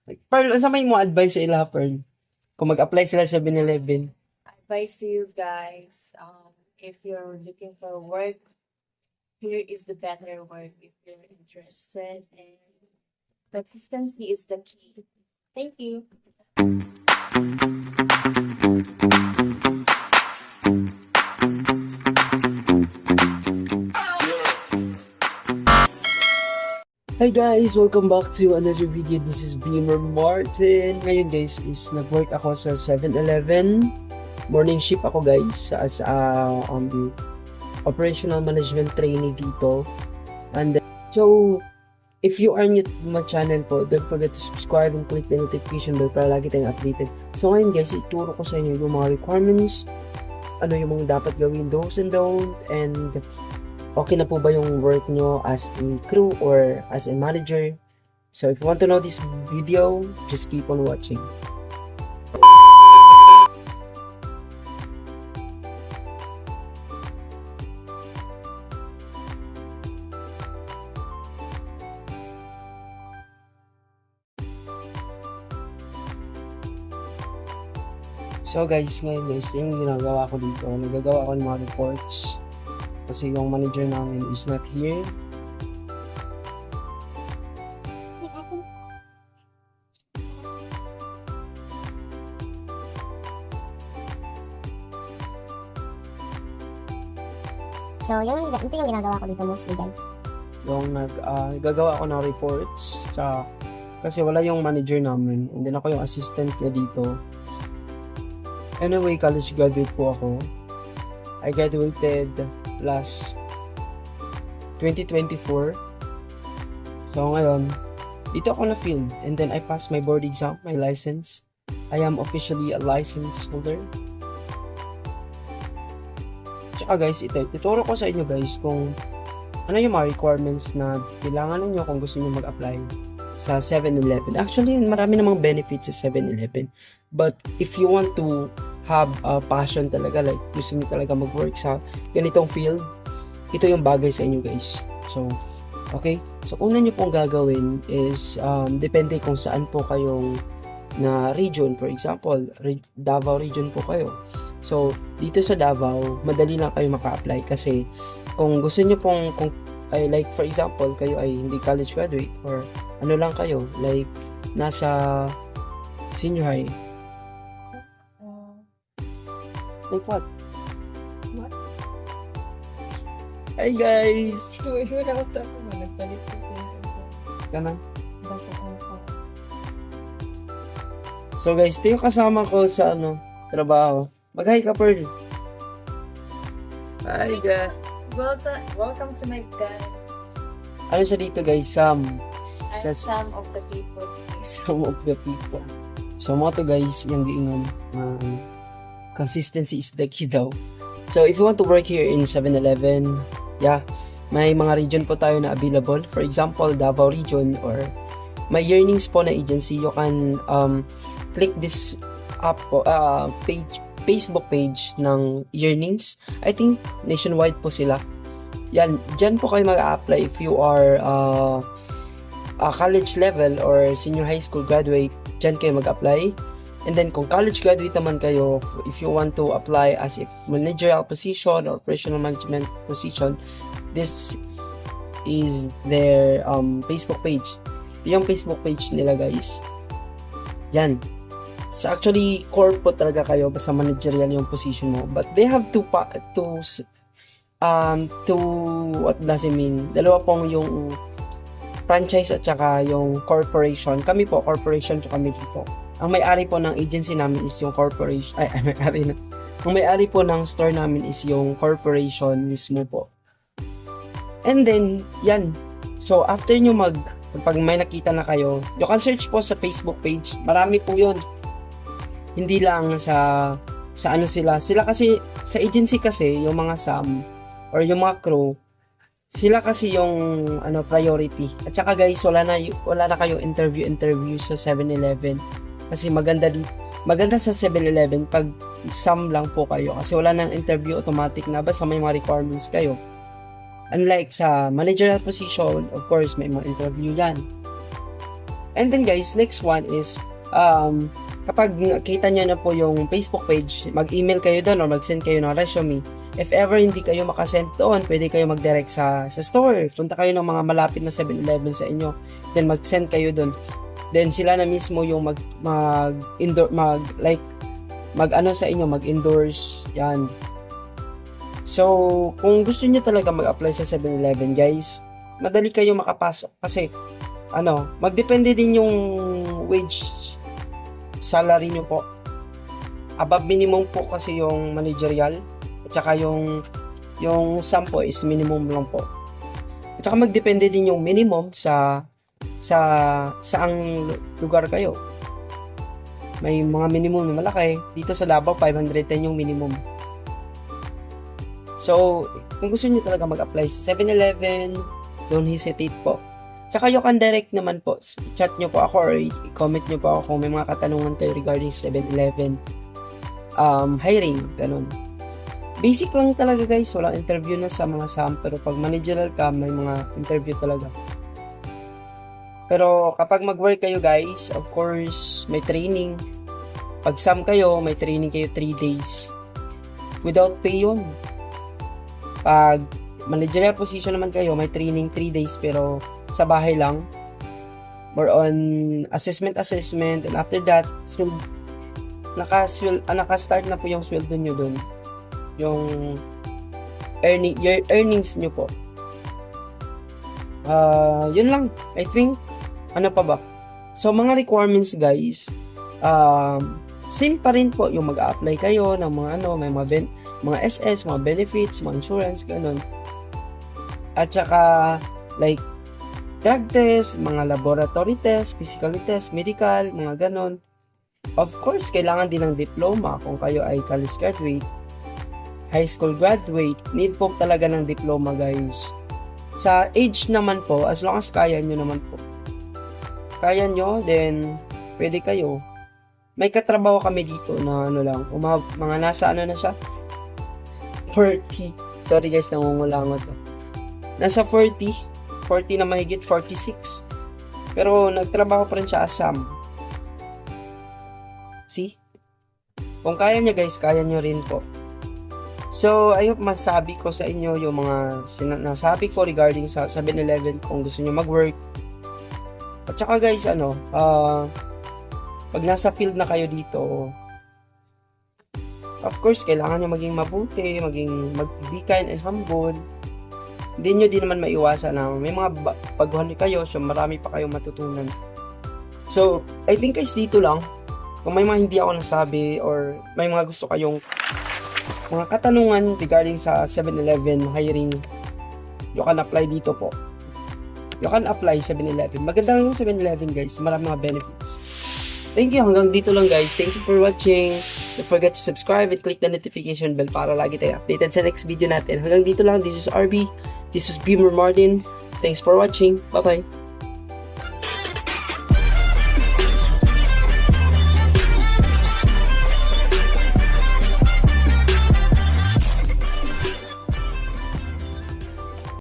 Like, Pearl, ano sa may mo advice sa ila, Pearl? Kung mag-apply sila sa 7-Eleven. Advice to you guys, if you're looking for work, here is the better work if you're interested, and consistency is the key. Thank you. Hi guys! Welcome back to another video. This is Beamer Martin. Ngayon guys is nag-work ako sa 7-Eleven. Morning shift ako guys as a operational management trainee dito. And so, if you are new to my channel po, don't forget to subscribe and click the notification bell para lagi tayong updated. So ngayon guys, ituro ko sa inyo yung mga requirements, ano yung mga dapat gawin, do's and don't, and okay na po ba yung work nyo as a crew or as a manager. So if you want to know this video, just keep on watching. So guys, ngayon guys, yung ginagawa ko dito, nagagawa ko ng mga reports kasi yung manager namin is not here. So, ito yung ginagawa ko dito mostly, guys. Yung nagagawa ko ng reports sa kasi wala yung manager namin and then ako yung assistant niya dito. Anyway, college graduate po ako. I graduated last 2024. So ngayon, dito ako na film and then I passed my board exam, my license. I am officially a license holder. Tsaka guys, ituturo ko sa inyo guys kung ano yung mga requirements na kailangan ninyo kung gusto niyo mag-apply sa 7-Eleven. Actually, marami namang benefits sa 7-Eleven. But if you want to have a passion talaga, like gusto niyo talaga mag-work sa ganitong field, ito yung bagay sa inyo guys. So, okay? So, una niyo pong gagawin is, depende kung saan po kayong na region. For example, Davao region po kayo. So, dito sa Davao, madali lang kayo maka-apply kasi kung gusto niyo pong, like for example, kayo ay hindi college graduate or ano lang kayo, like nasa senior high. Like what? What? Hi guys! Wala ko tapos mo, nagpalit ko Kana? So guys, ito yung kasama ko sa trabaho. Mag-hi ka, Pearl. Hi guys! Welcome to my guys. Ano siya dito guys? Sam. I'm Siya some of the people. some of the people. So mga to guys, yung giingon, consistency is the key daw. So if you want to work here in 7-Eleven, yeah, may mga region po tayo na available. For example, Davao region or may yearnings po na agency. You can click this up po, page, Facebook page ng yearnings. I think nationwide po sila. Yan, dyan po kayo mag-apply if you are college level or senior high school graduate. Dyan kayo mag-apply. And then kung college graduate naman kayo, if you want to apply as a managerial position or operational management position, this is their Facebook page. Ito yung Facebook page nila guys. Yan. So actually, core po talaga kayo basta managerial yung position mo. But they have to what does it mean? Dalawa pong yung franchise at saka yung corporation. Kami po, corporation at kami po. Ang may-ari po ng agency namin is yung corporation. Ang may-ari po ng store namin is yung corporation mismo po. And then, yan. So, after nyo pag may nakita na kayo, you can search po sa Facebook page. Marami po yun. Hindi lang sa ano sila. Sila kasi, sa agency kasi, yung mga SAM or yung mga crew, sila kasi yung priority. At saka guys, wala na kayo interview sa 7-Eleven. Kasi maganda sa 7-Eleven pag SAM lang po kayo kasi wala nang interview, automatic na basta may mga requirements kayo. Unlike sa managerial position, of course, may mga interview yan. And then guys, next one is, kapag nakita nyo na po yung Facebook page, mag-email kayo doon or mag-send kayo ng resume. If ever hindi kayo makasend doon, pwede kayo mag-direct sa store. Punta kayo ng mga malapit na 7-Eleven sa inyo. Then mag-send kayo doon. Then sila na mismo yung mag-endorse. Yan. So, kung gusto niyo talaga mag-apply sa 7-Eleven, guys, madali kayo makapasok kasi magdepende din yung wage salary nyo po. Above minimum po kasi yung managerial at saka yung sum po is minimum lang po. At saka magdepende din yung minimum sa saang lugar kayo. May mga minimum na malaki. Dito sa Davao, 510 yung minimum. So, kung gusto niyo talaga mag-apply sa 7-Eleven, don't hesitate po. Tsaka you can direct naman po. Chat nyo po ako or i-comment nyo po ako kung may mga katanungan kayo regarding 7-Eleven hiring, ganun. Basic lang talaga guys, walang interview na sa mga SAM, pero pag managerial ka, may mga interview talaga. Pero kapag mag-work kayo guys, of course, may training. Pag SAM kayo, may training kayo 3 days. Without pay yun. Pag managerial position naman kayo, may training 3 days pero sa bahay lang. More on assessment, and after that, naka-start na po yung sweldo nyo dun. Yung your earnings nyo po. Yun lang. I think, ano pa ba? So, mga requirements guys, same pa rin po yung mag-a-apply kayo ng mga may mga SS, mga benefits, mga insurance, ganun. At saka, like, drug test, mga laboratory test, physical test, medical, mga ganun. Of course, kailangan din ng diploma kung kayo ay college graduate, high school graduate, need po talaga ng diploma guys. Sa age naman po, as long as kaya nyo naman po. Kaya nyo, then pwede kayo. May katrabaho kami dito na mga nasa na siya? 40. Sorry guys, nangungulangot to. Nasa 40 na mahigit, 46. Pero nagtrabaho pa rin siya as SAM. See? Kung kaya niya guys, kaya nyo rin po. So, I hope masabi ko sa inyo yung mga nasabi ko regarding sa 7-Eleven kung gusto nyo mag-work. At saka guys, pag nasa field na kayo dito, of course, kailangan nyo maging mabuti, be kind and humble. Hindi nyo din naman maiwasan na may mga baguhan kayo, so marami pa kayong matutunan. So, I think guys, dito lang. Kung may mga hindi ako nasabi or may mga gusto kayong mga katanungan regarding sa 7-Eleven hiring, you can apply dito po. You can apply 7-Eleven. Maganda yung 7-Eleven guys. Maraming mga benefits. Thank you. Hanggang dito lang guys. Thank you for watching. Don't forget to subscribe and click the notification bell para lagi tayo updated sa next video natin. Hanggang dito lang. This is RB. This is Beamer Martin. Thanks for watching. Bye-bye.